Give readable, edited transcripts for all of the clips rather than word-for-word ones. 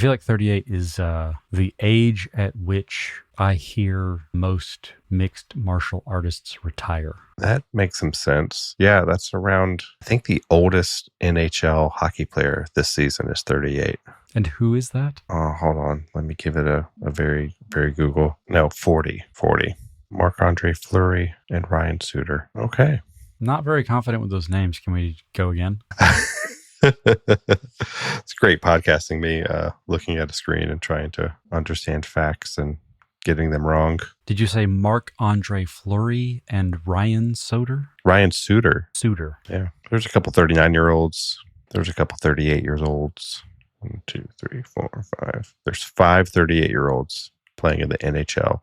feel like 38 is the age at which I hear most mixed martial artists retire. That makes some sense. Yeah, that's around, I think the oldest NHL hockey player this season is 38. And who is that? Oh, hold on. Let me give it a very, very Google. No, 40. Marc-Andre Fleury and Ryan Suter. Okay. Not very confident with those names. Can we go again? It's great podcasting me, looking at a screen and trying to understand facts and getting them wrong. Did you say Marc-Andre Fleury and Ryan Suter? Ryan Suter. Suter. Yeah. There's a couple 39-year-olds. There's a couple 38-years-olds. 1, 2, 3, 4, 5. There's 5 38-year-olds playing in the NHL.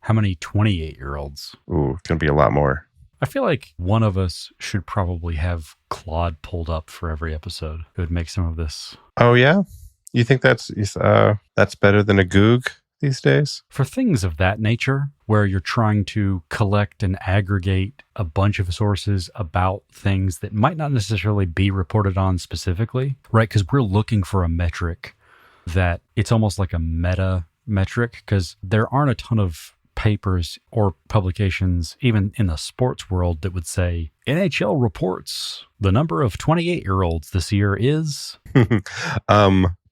How many 28-year-olds? Ooh, it's going to be a lot more. I feel like one of us should probably have Claude pulled up for every episode. It would make some of this. Oh, yeah? You think that's better than a Goog these days? For things of that nature, where you're trying to collect and aggregate a bunch of sources about things that might not necessarily be reported on specifically, right? Because we're looking for a metric that it's almost like a meta metric, because there aren't a ton of papers or publications, even in the sports world, that would say NHL reports the number of 28-year-olds this year is.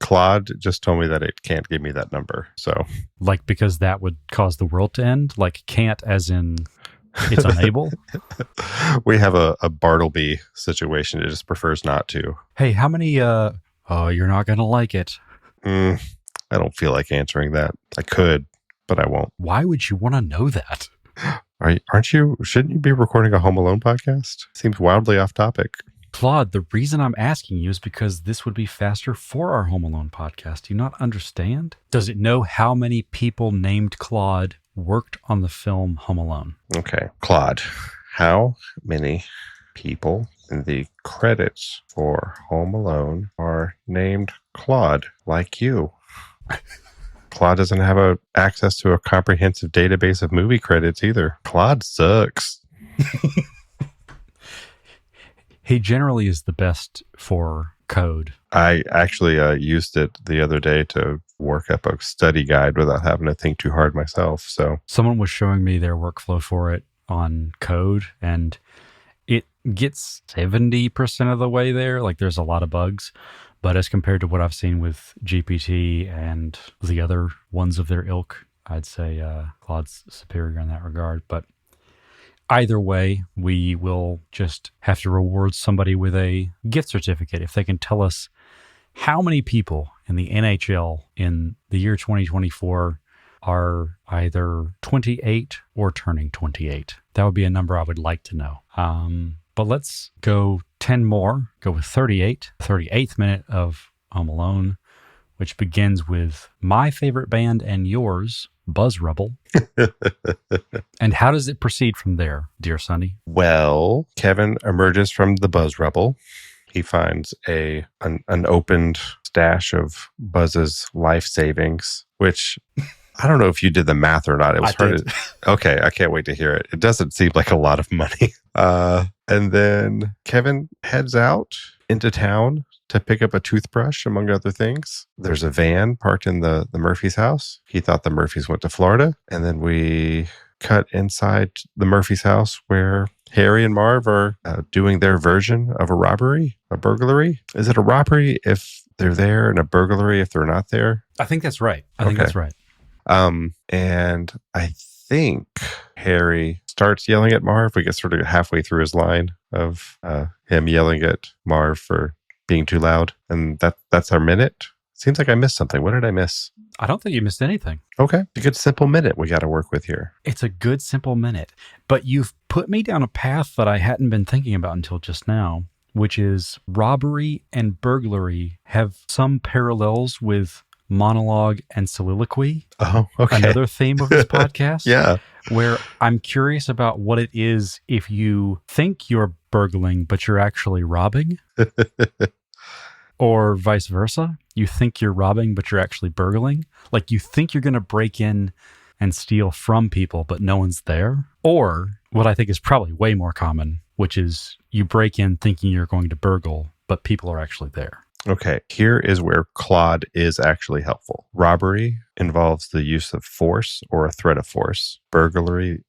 Claude just told me that it can't give me that number. So, like, because that would cause the world to end? Like, can't as in it's unable? We have a Bartleby situation. It just prefers not to. Hey, how many, oh, you're not going to like it. I don't feel like answering that. I could, but I won't. Why would you want to know that? Shouldn't you be recording a Home Alone podcast? Seems wildly off topic. Claude, the reason I'm asking you is because this would be faster for our Home Alone podcast. Do you not understand? Does it know how many people named Claude worked on the film Home Alone? Okay. Claude, how many people in the credits for Home Alone are named Claude, like you? Claude doesn't have access to a comprehensive database of movie credits either. Claude sucks. He generally is the best for code. I actually used it the other day to work up a study guide without having to think too hard myself. So someone was showing me their workflow for it on code, and it gets 70% of the way there. Like, there's a lot of bugs. But as compared to what I've seen with GPT and the other ones of their ilk, I'd say Claude's superior in that regard. But either way, we will just have to reward somebody with a gift certificate if they can tell us how many people in the NHL in the year 2024 are either 28 or turning 28. That would be a number I would like to know. But let's go 10 more, go with 38, 38th minute of Home Alone, which begins with my favorite band and yours, Buzz Rubble. And how does it proceed from there, dear Sonny? Well, Kevin emerges from the Buzz Rubble. He finds an opened stash of Buzz's life savings, which I don't know if you did the math or not. It was hard. Okay, I can't wait to hear it. It doesn't seem like a lot of money. And then Kevin heads out into town to pick up a toothbrush, among other things. There's a van parked in the Murphys' house. He thought the Murphys went to Florida. And then we cut inside the Murphys' house where Harry and Marv are doing their version of a robbery, a burglary. Is it a robbery if they're there and a burglary if they're not there? I think that's right. I think that's right. And I think Harry starts yelling at Marv. We get sort of halfway through his line of him yelling at Marv for being too loud. And that's our minute. Seems like I missed something. What did I miss? I don't think you missed anything. Okay. A good simple minute we got to work with here. It's a good simple minute. But you've put me down a path that I hadn't been thinking about until just now, which is robbery and burglary have some parallels with monologue and soliloquy. Oh, okay. Another theme of this podcast. Yeah. Where I'm curious about what it is if you think you're burgling, but you're actually robbing. Or vice versa. You think you're robbing, but you're actually burgling. Like, you think you're going to break in and steal from people, but no one's there. Or what I think is probably way more common, which is you break in thinking you're going to burgle, but people are actually there. Okay, here is where Claude is actually helpful. Robbery involves the use of force or a threat of force. Burglary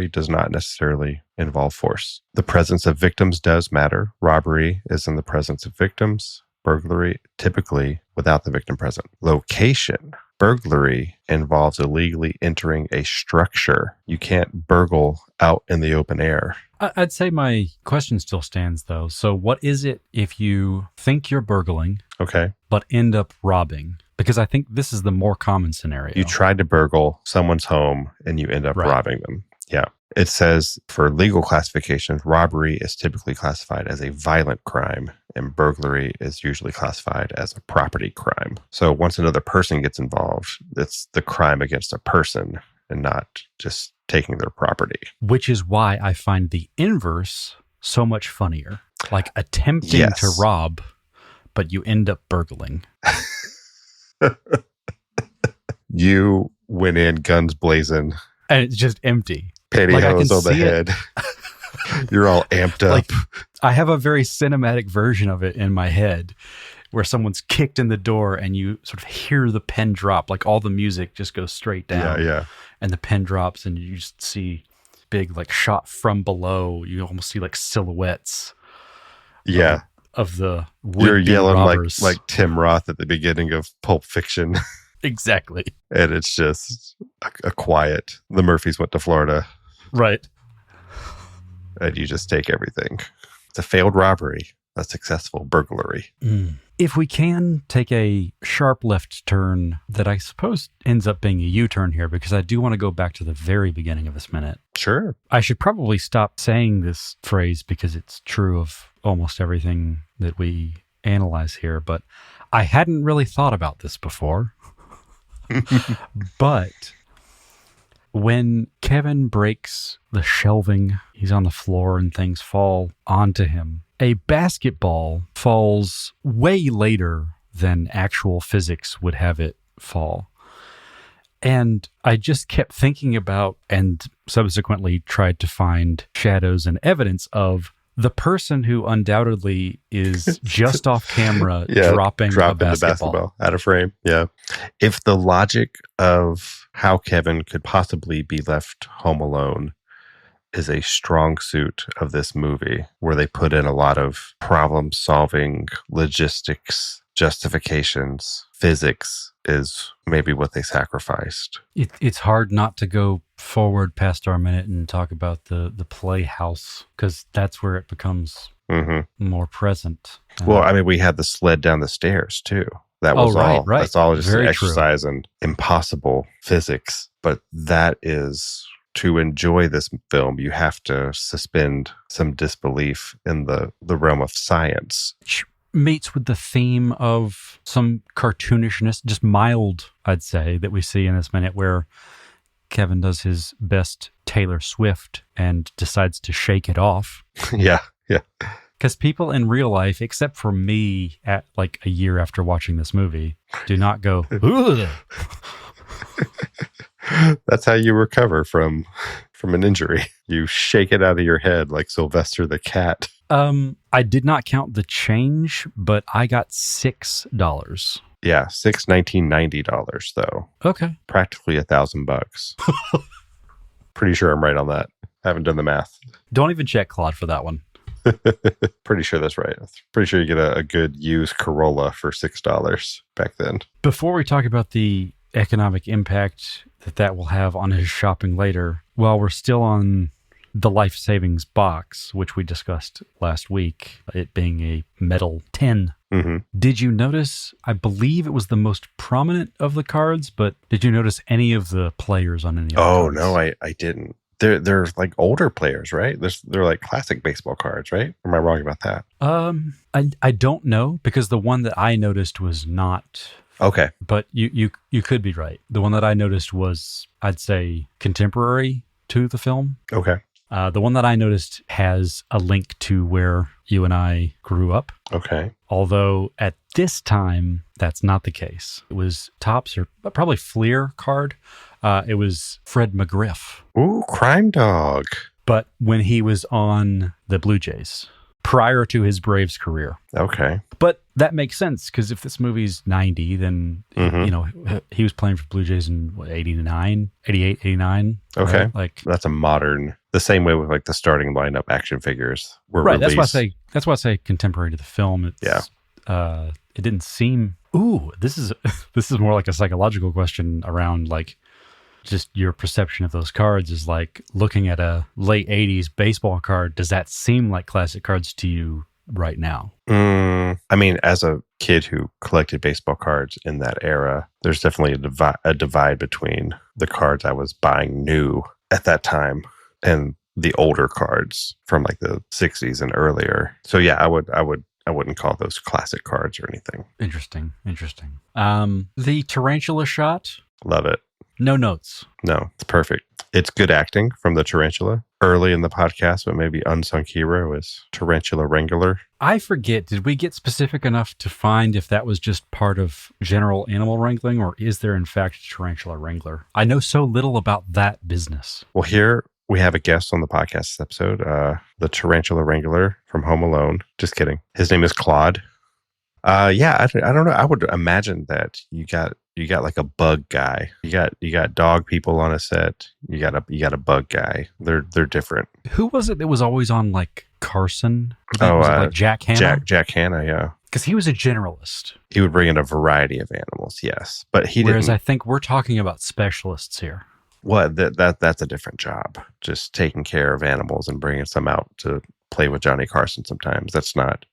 does not necessarily involve force. The presence of victims does matter. Robbery is in the presence of victims. Burglary, typically without the victim present. Location. Burglary involves illegally entering a structure. You can't burgle out in the open air. I'd say my question still stands, though. So what is it if you think you're burgling, Okay. but end up robbing? Because I think this is the more common scenario. You tried to burgle someone's home and you end up robbing them. Yeah. It says for legal classifications, robbery is typically classified as a violent crime and burglary is usually classified as a property crime. So once another person gets involved, it's the crime against a person and not just taking their property. Which is why I find the inverse so much funnier. Like attempting to rob, but you end up burgling. You went in guns blazing. And it's just empty. Pantyhose on the head. You're all amped up. Like, I have a very cinematic version of it in my head where someone's kicked in the door and you sort of hear the pen drop. Like all the music just goes straight down. Yeah. And the pen drops and you just see big, like shot from below. You almost see like silhouettes. Yeah. Of the You're yelling robbers. like Tim Roth at the beginning of Pulp Fiction. Exactly. And it's just a quiet. The Murphys went to Florida. Right. And you just take everything. It's a failed robbery, a successful burglary. If we can take a sharp left turn that I suppose ends up being a U-turn here, because I do want to go back to the very beginning of this minute. Sure. I should probably stop saying this phrase because it's true of almost everything that we analyze here, but I hadn't really thought about this before. But when Kevin breaks the shelving, he's on the floor and things fall onto him. A basketball falls way later than actual physics would have it fall. And I just kept thinking about and subsequently tried to find shadows and evidence of the person who undoubtedly is just off camera dropping a basketball out of frame. Yeah. If the logic of how Kevin could possibly be left home alone is a strong suit of this movie, where they put in a lot of problem solving, logistics, justifications, physics is maybe what they sacrificed. It's hard not to go forward past our minute and talk about the playhouse, because that's where it becomes more present. Well, I mean, we had the sled down the stairs too. That was all. Right. That's all just an exercise in impossible physics. But that is, to enjoy this film, you have to suspend some disbelief in the realm of science. Which meets with the theme of some cartoonishness, just mild, I'd say, that we see in this minute, where Kevin does his best Taylor Swift and decides to shake it off. Yeah. Because people in real life, except for me at like a year after watching this movie, do not go, ugh. That's how you recover from an injury. You shake it out of your head like Sylvester the cat. I did not count the change, but I got $6. Yeah, $1990 though. Okay, practically $1,000. Pretty sure I'm right on that. Haven't done the math. Don't even check Claude for that one. Pretty sure that's right. Pretty sure you get a good used Corolla for $6 back then. Before we talk about the economic impact that will have on his shopping later, while we're still on the life savings box, which we discussed last week, it being a metal tin. Did you notice, I believe it was the most prominent of the cards, but did you notice any of the players on any of the cards? No, I didn't. They're like older players, right? They're like classic baseball cards, right? Or am I wrong about that? I don't know, because the one that I noticed was not. Okay. But you could be right. The one that I noticed was, I'd say, contemporary to the film. Okay. The one that I noticed has a link to where you and I grew up. Okay. Although at this time, that's not the case. It was Topps or probably Fleer card. It was Fred McGriff. Ooh, Crime Dog. But when he was on the Blue Jays, prior to his Braves career. Okay. But that makes sense because if this movie's 90, then, he was playing for Blue Jays in what, 89, 88, 89. Okay. Right? Like, that's a modern, the same way with like the starting lineup action figures were right. released. That's why I say contemporary to the film. It didn't seem, this is more like a psychological question around like, just your perception of those cards is like looking at a late 80s baseball card. Does that seem like classic cards to you right now? I mean, as a kid who collected baseball cards in that era, there's definitely a divide between the cards I was buying new at that time and the older cards from like the 60s and earlier. So yeah, I wouldn't call those classic cards or anything. Interesting. The tarantula shot. Love it. No notes. No, it's perfect. It's good acting from the tarantula. Early in the podcast, but maybe unsung hero is Tarantula Wrangler. I forget, did we get specific enough to find if that was just part of general animal wrangling, or is there in fact a tarantula wrangler? I know so little about that business. Well, here we have a guest on the podcast episode, the Tarantula Wrangler from Home Alone. Just kidding. His name is Claude. I don't know. I would imagine that you got like a bug guy. You got dog people on a set. You got a bug guy. They're different. Who was it that was always on like Carson? Was it like Jack Hanna? Jack Hanna, yeah. Because he was a generalist. He would bring in a variety of animals, yes, but Whereas I think we're talking about specialists here. Well, that's a different job. Just taking care of animals and bringing some out to play with Johnny Carson. Sometimes that's not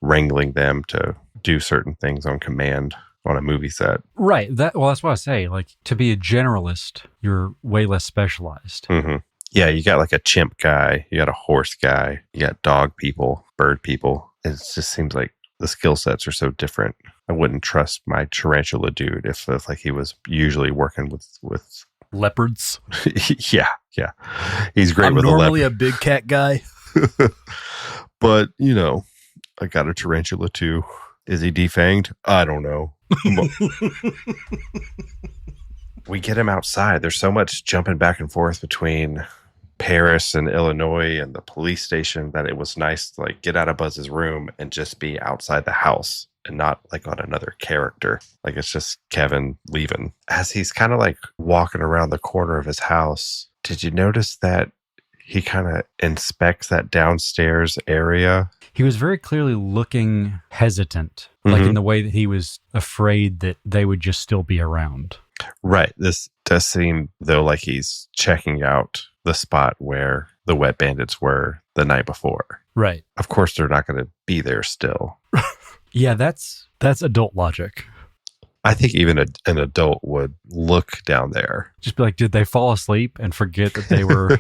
wrangling them to do certain things on command on a movie set. Right. That's what I say. Like, to be a generalist, you're way less specialized. Mm-hmm. Yeah, you got like a chimp guy, you got a horse guy, you got dog people, bird people. It just seems like the skill sets are so different. I wouldn't trust my tarantula dude if like he was usually working with leopards. yeah. He's great with normally a big cat guy. But, I got a tarantula too. Is he defanged? I don't know. We get him outside. There's so much jumping back and forth between Paris and Illinois and the police station that it was nice to like get out of Buzz's room and just be outside the house and not like on another character. Like it's just Kevin leaving. As he's kind of like walking around the corner of his house, did you notice that he kind of inspects that downstairs area? He was very clearly looking hesitant, like in the way that he was afraid that they would just still be around. Right. This does seem, though, like he's checking out the spot where the Wet Bandits were the night before. Right. Of course, they're not going to be there still. Yeah, that's adult logic. I think even an adult would look down there. Just be like, did they fall asleep and forget that they were...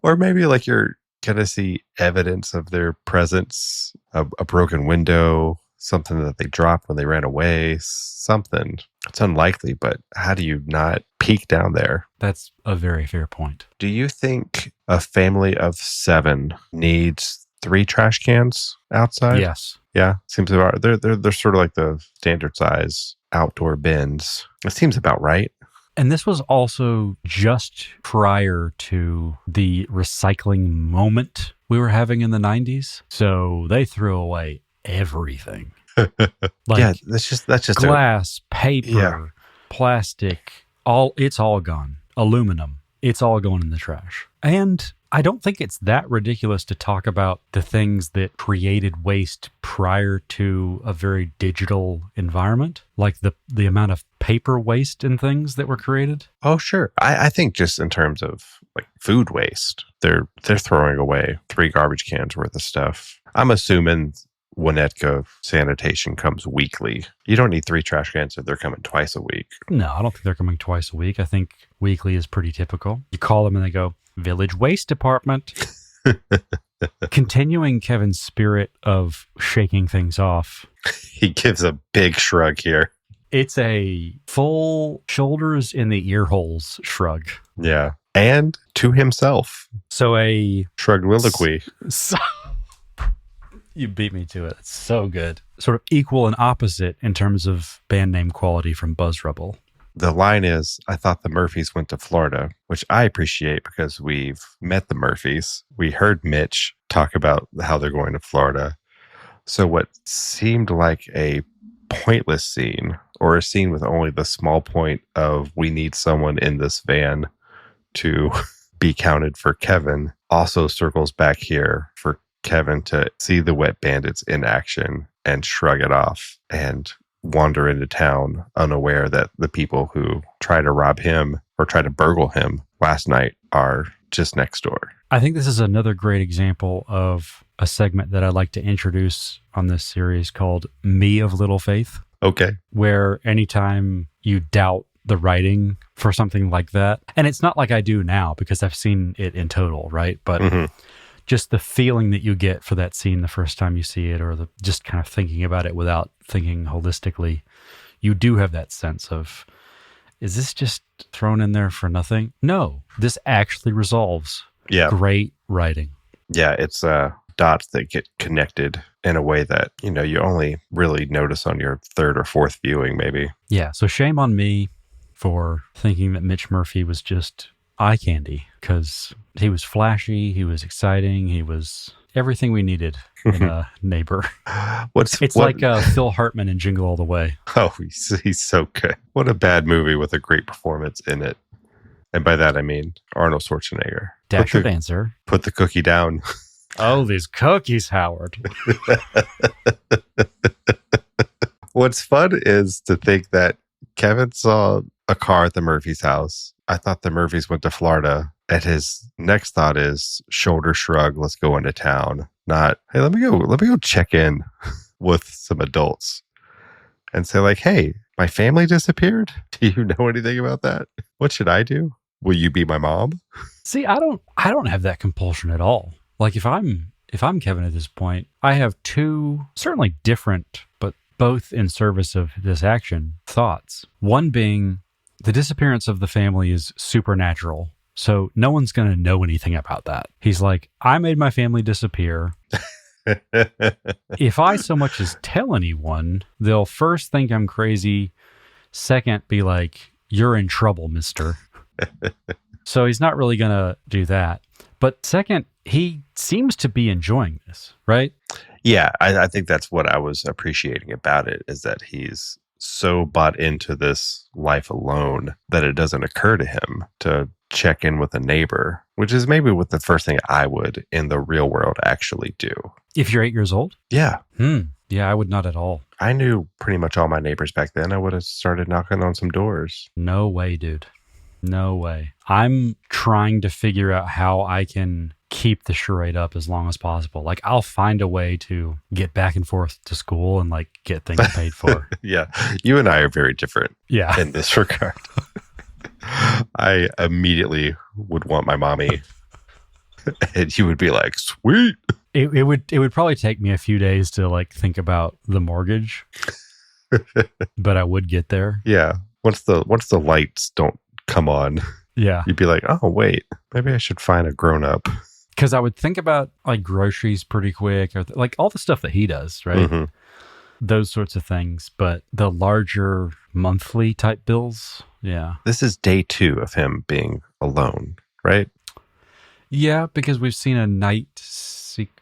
Or maybe like you're going to see evidence of their presence, a broken window, something that they dropped when they ran away, something. It's unlikely, but how do you not peek down there? That's a very fair point. Do you think a family of 7 needs 3 trash cans outside? Yes. Yeah, seems about. They're sort of like the standard size outdoor bins. It seems about right. And this was also just prior to the recycling moment we were having in the 90s. So they threw away everything. Yeah, that's just glass, paper, plastic, it's all gone. Aluminum, it's all going in the trash. And I don't think it's that ridiculous to talk about the things that created waste prior to a very digital environment, like the amount of paper waste and things that were created. Oh, sure. I think just in terms of like food waste, they're throwing away 3 garbage cans worth of stuff. I'm assuming Winnetka sanitation comes weekly. You don't need 3 trash cans if they're coming twice a week. No, I don't think they're coming twice a week. I think weekly is pretty typical. You call them and they go, Village Waste Department. Continuing Kevin's spirit of shaking things off. He gives a big shrug here. It's a full shoulders in the ear holes shrug. Yeah. And to himself. So a shrugwilliquy. You beat me to it. It's so good. Sort of equal and opposite in terms of band name quality from Buzz Rubble. The line is, I thought the Murphys went to Florida, which I appreciate because we've met the Murphys. We heard Mitch talk about how they're going to Florida. So what seemed like a pointless scene, or a scene with only the small point of we need someone in this van to be counted for Kevin, also circles back here for Kevin to see the Wet Bandits in action and shrug it off and wander into town unaware that the people who try to rob him or try to burgle him last night are just next door. I think this is another great example of a segment that I'd like to introduce on this series called Me of Little Faith. Okay. Where anytime you doubt the writing for something like that, and it's not like I do now because I've seen it in total, right? But just the feeling that you get for that scene the first time you see it, or just kind of thinking about it without thinking holistically, you do have that sense of, is this just thrown in there for nothing? No, this actually resolves. Yeah. Great writing. Yeah, it's dots that get connected in a way that, you only really notice on your third or fourth viewing, maybe. Yeah, so shame on me for thinking that Mitch Murphy was just eye candy, because he was flashy, he was exciting, he was everything we needed in a neighbor. It's like Phil Hartman in Jingle All the Way. Oh, he's so good. What a bad movie with a great performance in it. And by that, I mean Arnold Schwarzenegger. Dasher Dancer. Put the cookie down. Oh, these cookies, Howard. What's fun is to think that Kevin saw a car at the Murphys' house. I thought the Murphys went to Florida. And his next thought is shoulder shrug, let's go into town. Not, hey, let me go check in with some adults and say like, hey, my family disappeared. Do you know anything about that? What should I do? Will you be my mom? See, I don't have that compulsion at all. Like if I'm Kevin at this point, I have two certainly different, but both in service of this action, thoughts. One being the disappearance of the family is supernatural. So no one's going to know anything about that. He's like, I made my family disappear. If I so much as tell anyone, they'll first think I'm crazy. Second, be like, you're in trouble, mister. So he's not really going to do that. But second, he seems to be enjoying this, right? Yeah, I think that's what I was appreciating about it, is that he's so bought into this life alone that it doesn't occur to him to check in with a neighbor, which is maybe what the first thing I would in the real world actually do. If you're 8 years old? Yeah. Yeah, I would not at all. I knew pretty much all my neighbors back then. I would have started knocking on some doors. No way, dude. No way. I'm trying to figure out how I can keep the charade up as long as possible. Like I'll find a way to get back and forth to school and like get things paid for. Yeah. You and I are very different in this regard. I immediately would want my mommy and you would be like, sweet. It would probably take me a few days to like think about the mortgage, but I would get there. Yeah. Once the lights don't come on, you'd be like, oh wait, maybe I should find a grown up. Because I would think about like groceries pretty quick, or like all the stuff that he does, right? Mm-hmm. Those sorts of things. But the larger monthly type bills, yeah. This is day 2 of him being alone, right? Yeah, because we've seen a night.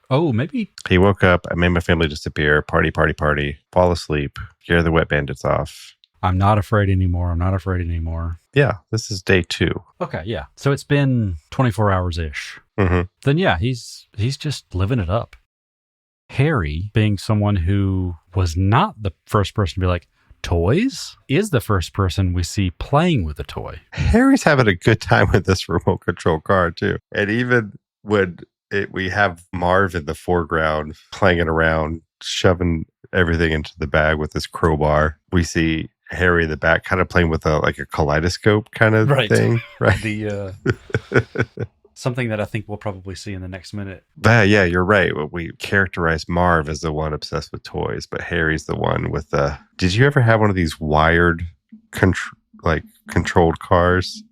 Oh, maybe he woke up. I made my family disappear. Party, fall asleep. Scare the Wet Bandits off. I'm not afraid anymore. Yeah, this is day 2. Okay, yeah. So it's been 24 hours-ish. Mm-hmm. Then yeah, he's just living it up. Harry, being someone who was not the first person to be like, toys, is the first person we see playing with a toy. Harry's having a good time with this remote control car too. And even when we have Marv in the foreground playing it around, shoving everything into the bag with this crowbar, we see Harry in the back kind of playing with a kaleidoscope kind of thing. Right. The something that I think we'll probably see in the next minute. Yeah, you're right. We characterize Marv as the one obsessed with toys, but Harry's the one with the... Did you ever have one of these wired, controlled cars?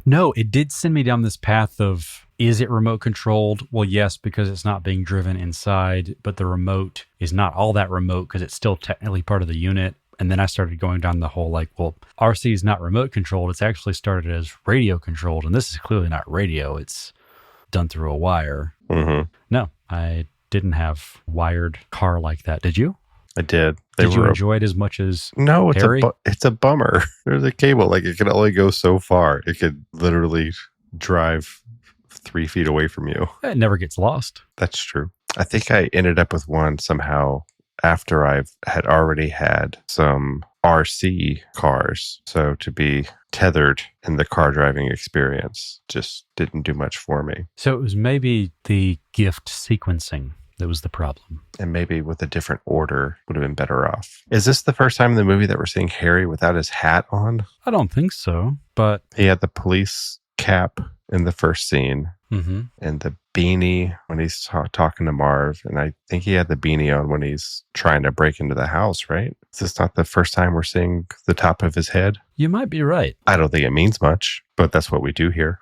No, it did send me down this path of, is it remote controlled? Well, yes, because it's not being driven inside, but the remote is not all that remote because it's still technically part of the unit. And then I started going down the whole RC is not remote controlled. It's actually started as radio controlled. And this is clearly not radio. It's done through a wire. Mm-hmm. No, I didn't have wired car like that. Did you? I did. Did you enjoy it as much as No, Harry? It's a bummer. There's a cable. Like, it can only go so far. It could literally drive 3 feet away from you. It never gets lost. That's true. I think I ended up with one somehow after I had already had some RC cars. So to be tethered in the car driving experience just didn't do much for me. So it was maybe the gift sequencing that was the problem. And maybe with a different order would have been better off. Is this the first time in the movie that we're seeing Harry without his hat on? I don't think so, but... He had the police cap in the first scene and the beanie when he's talking to Marv. And I think he had the beanie on when he's trying to break into the house, right? Is this not the first time we're seeing the top of his head? You might be right. I don't think it means much, but that's what we do here.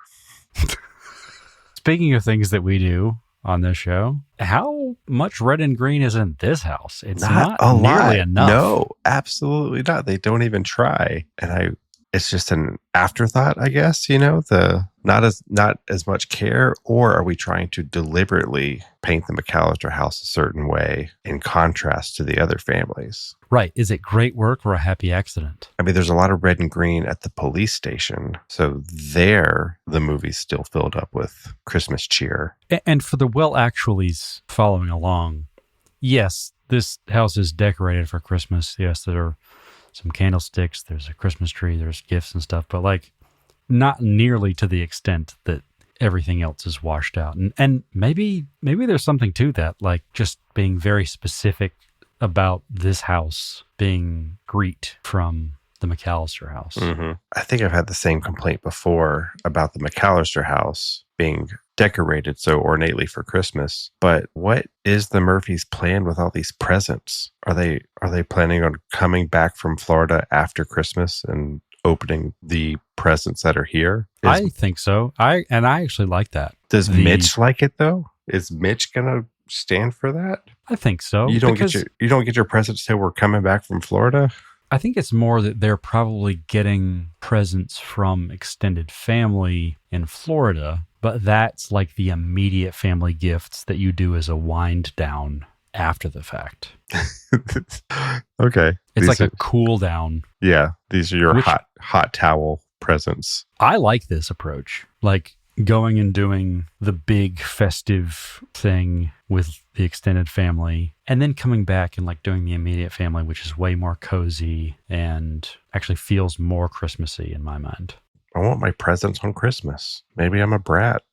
Speaking of things that we do on this show, how much red and green is in this house? It's not nearly enough. No, absolutely not. They don't even try. And it's just an afterthought, I guess, the not as much care, or are we trying to deliberately paint the McAllister house a certain way in contrast to the other families? Right. Is it great work or a happy accident? I mean, there's a lot of red and green at the police station. So there, the movie's still filled up with Christmas cheer. And for the well-actuallys following along, yes, this house is decorated for Christmas. Yes, there are some candlesticks, there's a Christmas tree, there's gifts and stuff, but like not nearly to the extent that everything else is washed out. And maybe there's something to that, like just being very specific about this house being Greet from the McAllister house. Mm-hmm. I think I've had the same complaint before about the McAllister house being decorated so ornately for Christmas. But what is the Murphys' plan with all these presents? Are they planning on coming back from Florida after Christmas and opening the presents that are here? I think so. I actually like that. Does Mitch like it though? Is Mitch gonna stand for that? I think so. You don't get your presents till we're coming back from Florida? I think it's more that they're probably getting presents from extended family in Florida, but that's like the immediate family gifts that you do as a wind down after the fact. Okay. It's like a cool down. Yeah. These are your hot towel presents. I like this approach. Like going and doing the big festive thing with the extended family and then coming back and like doing the immediate family, which is way more cozy and actually feels more Christmassy in my mind. I want my presents on Christmas. Maybe I'm a brat.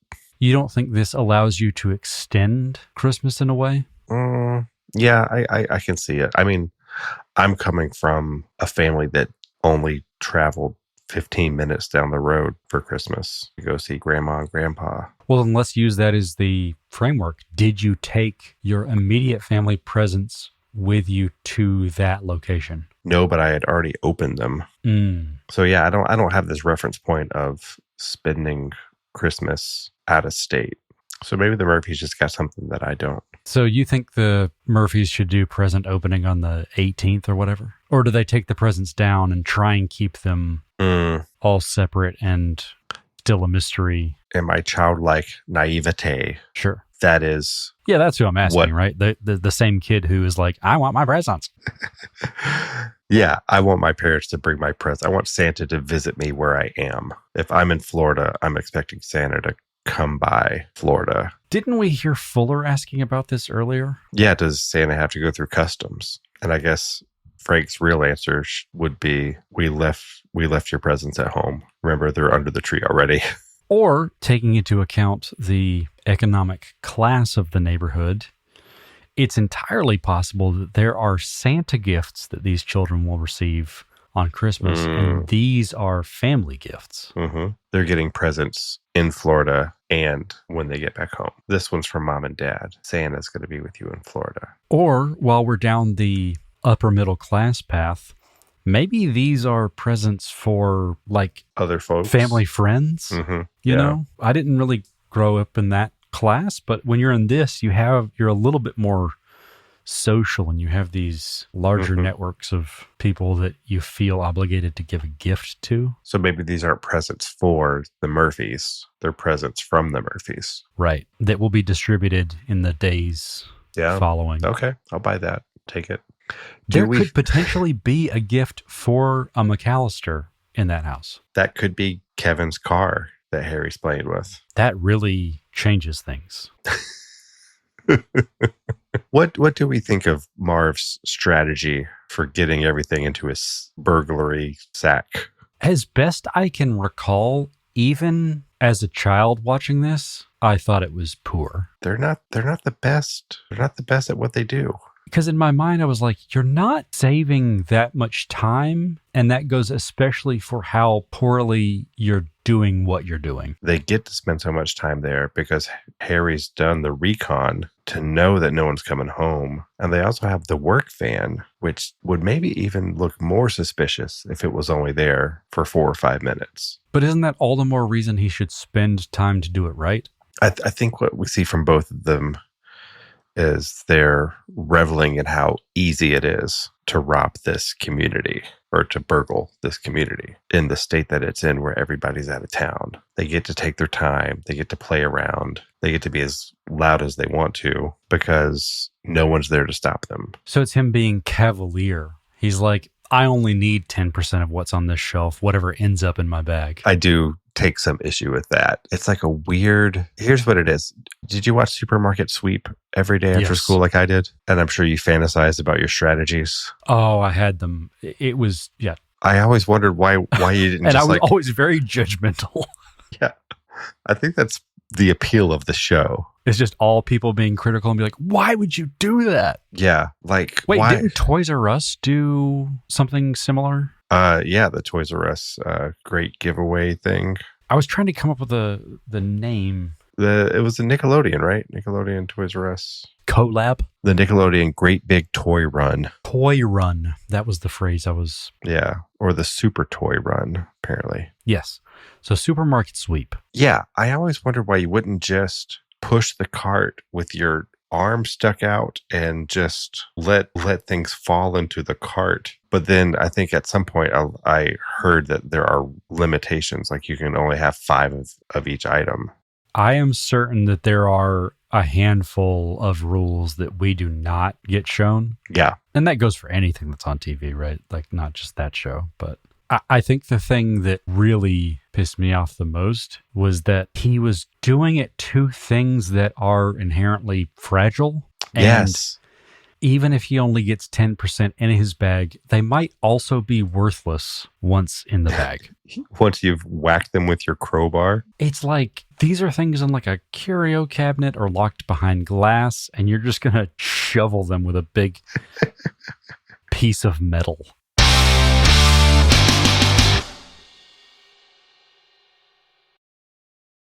You don't think this allows you to extend Christmas in a way? Yeah, I can see it. I mean, I'm coming from a family that only traveled 15 minutes down the road for Christmas to go see Grandma and Grandpa. Well, then let's use that as the framework. Did you take your immediate family presents with you to that location? No, but I had already opened them. So yeah, I don't have this reference point of spending Christmas out of state. So maybe the Murphys just got something that I don't. So you think the Murphys should do present opening on the 18th or whatever? Or do they take the presents down and try and keep them all separate and still a mystery? In my childlike naivete. Sure. That is... Yeah, that's who I'm asking, right? The same kid who is like, I want my presents. Yeah, I want my parents to bring my presents. I want Santa to visit me where I am. If I'm in Florida, I'm expecting Santa to come by Florida. Didn't we hear Fuller asking about this earlier? Yeah, does Santa have to go through customs? And I guess Frank's real answer would be, we left your presents at home. Remember, they're under the tree already. Or, taking into account the economic class of the neighborhood, it's entirely possible that there are Santa gifts that these children will receive on Christmas, and these are family gifts. They're getting presents in Florida and when they get back home. This one's from Mom and Dad. Santa's going to be with you in Florida. Or, while we're down the upper middle class path, maybe these are presents for like other folks, family friends. You know, I didn't really grow up in that class, but when you're in this, you're a little bit more social and you have these larger Mhm. networks of people that you feel obligated to give a gift to. So maybe these aren't presents for the Murphys. They're presents from the Murphys. Right. That will be distributed in the days Yeah. following. Okay. I'll buy that. Take it. There could potentially be a gift for a McAllister in that house. That could be Kevin's car that Harry's playing with. That really changes things. What do we think of Marv's strategy for getting everything into his burglary sack? As best I can recall, even as a child watching this, I thought it was poor. They're not the best. They're not the best at what they do. Because in my mind, I was like, you're not saving that much time. And that goes especially for how poorly you're doing what you're doing. They get to spend so much time there because Harry's done the recon to know that no one's coming home. And they also have the work van, which would maybe even look more suspicious if it was only there for 4 or 5 minutes. But isn't that all the more reason he should spend time to do it right? I think what we see from both of them is they're reveling in how easy it is to rob this community or to burgle this community in the state that it's in, where everybody's out of town. They get to take their time. They get to play around. They get to be as loud as they want to because no one's there to stop them. So it's him being cavalier. He's like, I only need 10% of what's on this shelf, whatever ends up in my bag. I do take some issue with that. It's like a weird, here's what it is. Did you watch Supermarket Sweep every day after school like I did? And I'm sure you fantasized about your strategies. Oh, I had them. It was, yeah. I always wondered why you didn't and just I was always very judgmental. Yeah. I think that's the appeal of the show. It's just all people being critical and be like, why would you do that? Yeah. Like, wait, why? Didn't Toys R Us do something similar? Yeah, the Toys R Us great giveaway thing. I was trying to come up with the name. It was the Nickelodeon, right? Nickelodeon Toys R Us. Collab? The Nickelodeon Great Big Toy Run. Toy Run. That was the phrase I was... Yeah, or the Super Toy Run, apparently. Yes. So Supermarket Sweep. Yeah, I always wondered why you wouldn't just push the cart with your arm stuck out and just let things fall into the cart. But then I think at some point I heard that there are limitations, like you can only have 5 of each item. I am certain that there are a handful of rules that we do not get shown. Yeah. And that goes for anything that's on TV, right? Like not just that show, but I think the thing that really pissed me off the most was that he was doing it to things that are inherently fragile. And yes. Even if he only gets 10% in his bag, they might also be worthless once in the bag. Once you've whacked them with your crowbar. It's like these are things in like a curio cabinet or locked behind glass, and you're just going to shovel them with a big piece of metal.